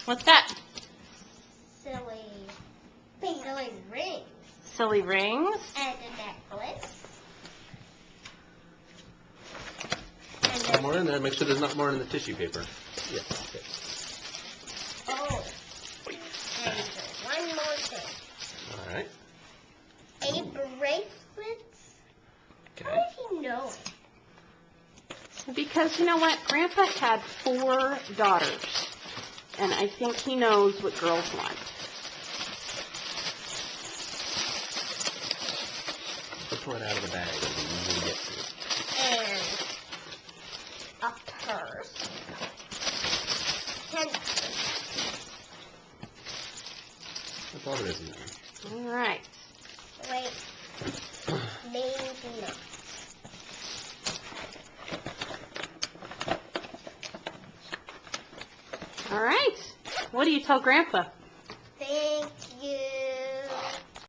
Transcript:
What's that? Silly rings. Silly rings. And a necklace. Some more in there. Make sure there's not more in the tissue paper. Yeah. Okay. Oh. And one more thing. All right. A bracelet. How Okay. did he know? Because you know what? Grandpa had 4 daughters. And I think he knows what girls want. Let's pull it out of the bag so you usually get to it. And a purse. And That's all there is in there. All right. wait. Maybe not. All right. What do you tell Grandpa? Thank you.